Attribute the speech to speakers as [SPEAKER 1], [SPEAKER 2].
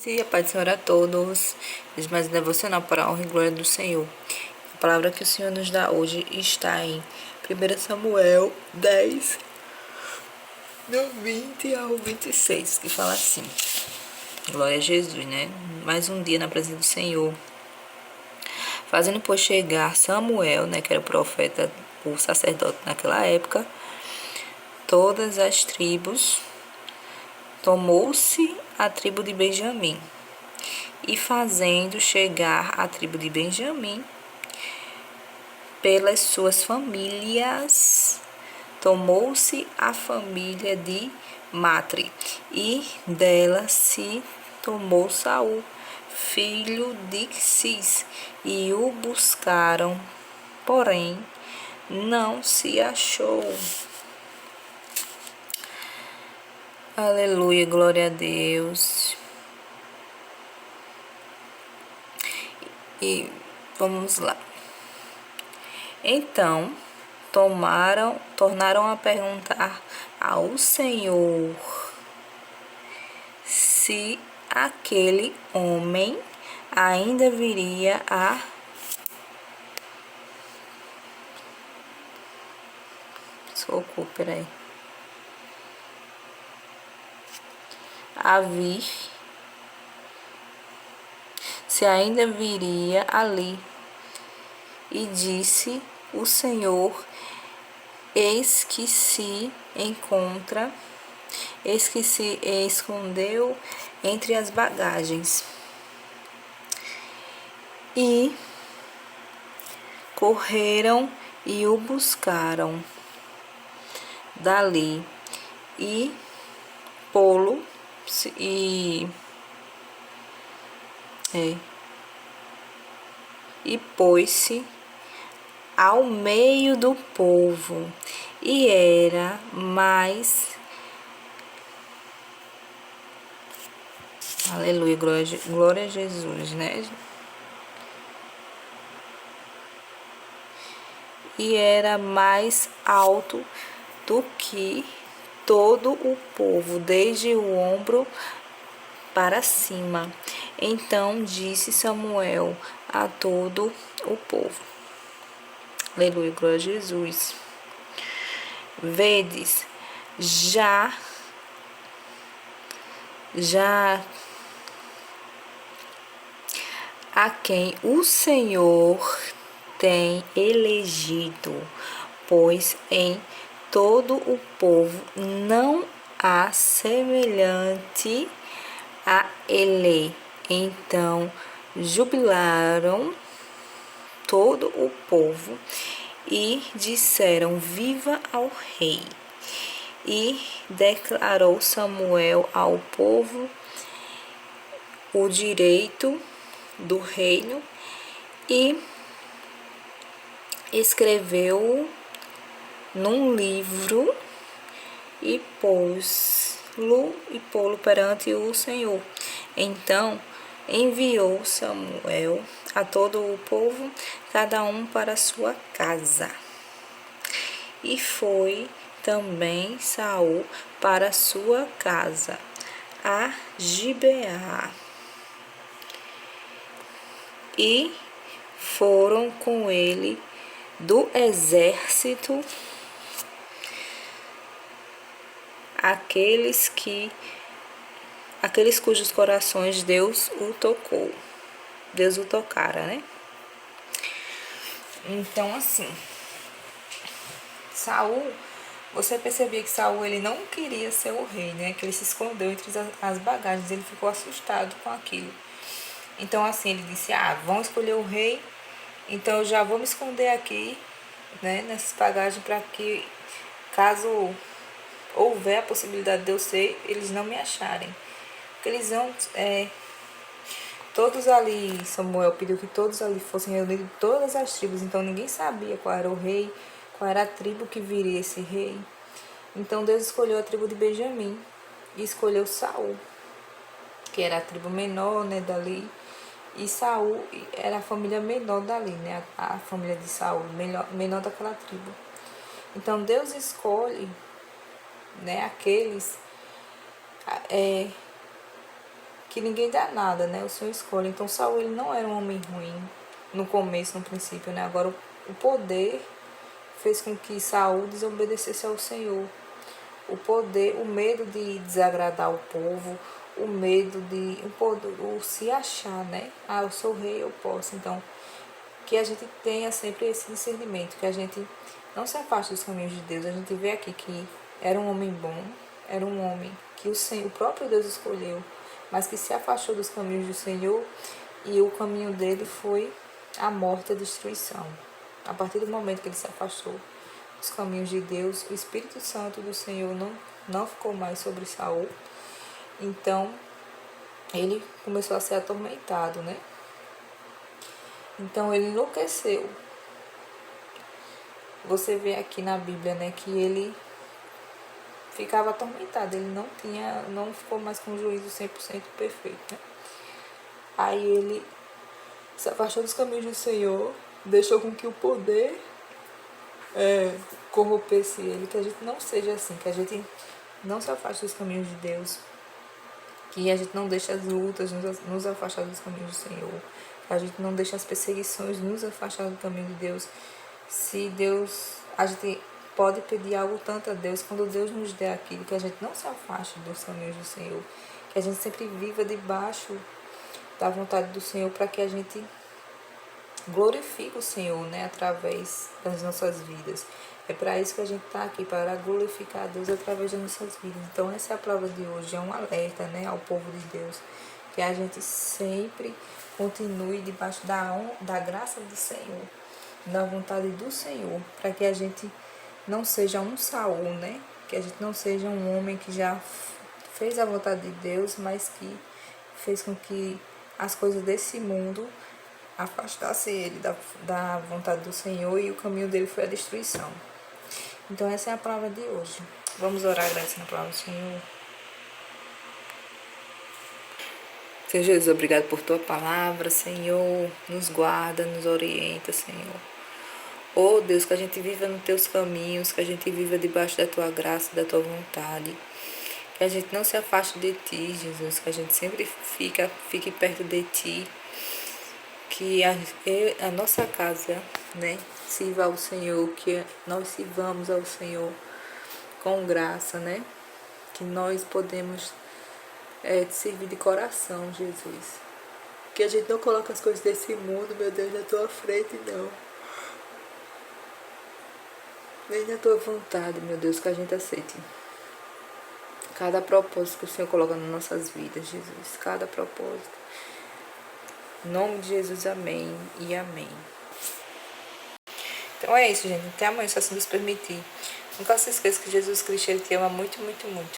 [SPEAKER 1] E a paz do Senhor a todos. Diz mais um devocional para a honra e glória do Senhor. A palavra que o Senhor nos dá hoje está em 1 Samuel 10, do 20 ao 26, que fala assim: Glória a Jesus, né? Mais um dia na presença do Senhor. Fazendo por chegar Samuel, né, que era o profeta, o sacerdote naquela época, todas as tribos, tomou-se a tribo de Benjamim. E fazendo chegar a tribo de Benjamim, pelas suas famílias, tomou-se a família de Matre, e dela se tomou Saul, filho de Cis, e o buscaram, porém não se achou. Aleluia, glória a Deus. E vamos lá. Então, tornaram a perguntar ao Senhor se aquele homem ainda viria a vir, se ainda viria ali. E disse o Senhor: eis que se escondeu entre as bagagens. E correram e o buscaram dali, e pôs-se ao meio do povo, e era mais, aleluia, glória a Jesus, né? E era mais alto do que todo o povo, desde o ombro para cima. Então disse Samuel a todo o povo, aleluia, glória a Jesus: vedes, já a quem o Senhor tem elegido, pois em todo o povo não há semelhante a ele. Então jubilaram todo o povo e disseram: viva ao rei. E declarou Samuel ao povo o direito do reino, e escreveu num livro e pô-lo perante o Senhor. Então enviou Samuel a todo o povo, cada um para sua casa. E foi também Saul para sua casa, a Gibeá. E foram com ele do exército aqueles cujos corações Deus o tocara, né? Então, assim, Saul, você percebia que Saul, ele não queria ser o rei, né? Que ele se escondeu entre as bagagens, ele ficou assustado com aquilo. Então, assim, ele disse: vão escolher o rei, então eu já vou me esconder aqui, né, nessas bagagens, para que, caso houver a possibilidade de eu ser, eles não me acharem. Porque eles vão, todos ali, Samuel pediu que todos ali fossem reunidos, todas as tribos, então ninguém sabia qual era o rei, qual era a tribo que viria esse rei. Então Deus escolheu a tribo de Benjamim e escolheu Saul, que era a tribo menor, né, dali. E Saul era a família menor dali, né? A família de Saul, menor daquela tribo. Então Deus escolhe, né, aqueles que ninguém dá nada, né? O Senhor escolhe. Então Saul, ele não era um homem ruim no começo, no princípio, né? Agora o poder fez com que Saul desobedecesse ao Senhor. O poder, o medo de desagradar o povo, o medo de o se achar, né? Ah, eu sou rei, eu posso. Então, que a gente tenha sempre esse discernimento, que a gente não se afaste dos caminhos de Deus. A gente vê aqui que era um homem bom, era um homem que o próprio Deus escolheu, mas que se afastou dos caminhos do Senhor, e o caminho dele foi a morte e a destruição. A partir do momento que ele se afastou dos caminhos de Deus, o Espírito Santo do Senhor não ficou mais sobre Saul. Então, ele começou a ser atormentado, né? Então, ele enlouqueceu. Você vê aqui na Bíblia, né, que ele ficava atormentado, ele não ficou mais com o juízo 100% perfeito, né? Aí ele se afastou dos caminhos do Senhor, deixou com que o poder corrompesse ele, que a gente não seja assim, que a gente não se afaste dos caminhos de Deus, que a gente não deixe as lutas nos afastar dos caminhos do Senhor, que a gente não deixe as perseguições nos afastar do caminho de Deus. Se Deus, a gente pode pedir algo tanto a Deus, quando Deus nos der aquilo, que a gente não se afaste dos caminhos do Senhor, que a gente sempre viva debaixo da vontade do Senhor, para que a gente glorifique o Senhor, né, através das nossas vidas. É para isso que a gente está aqui, para glorificar a Deus através das nossas vidas. Então essa é a prova de hoje, é um alerta, né, ao povo de Deus, que a gente sempre continue debaixo da graça do Senhor, da vontade do Senhor, para que a gente não seja um Saul, né, que a gente não seja um homem que já fez a vontade de Deus, mas que fez com que as coisas desse mundo afastassem ele da vontade do Senhor, e o caminho dele foi a destruição. Então essa é a palavra de hoje. Vamos orar agradecendo a palavra do Senhor. Senhor Jesus, obrigado por tua palavra, Senhor. Nos guarda, nos orienta, Senhor. Oh Deus, que a gente viva nos teus caminhos, que a gente viva debaixo da tua graça, da tua vontade. Que a gente não se afaste de ti, Jesus, que a gente sempre fique perto de ti. Que a nossa casa, né, sirva ao Senhor, que nós sirvamos ao Senhor com graça, né? Que nós podemos te servir de coração, Jesus. Que a gente não coloque as coisas desse mundo, meu Deus, na tua frente, não. Nem na tua vontade, meu Deus, que a gente aceite cada propósito que o Senhor coloca nas nossas vidas, Jesus. Cada propósito. Em nome de Jesus, amém e amém. Então é isso, gente. Até amanhã, se assim nos permitir. Nunca se esqueça que Jesus Cristo, Ele te ama muito, muito, muito.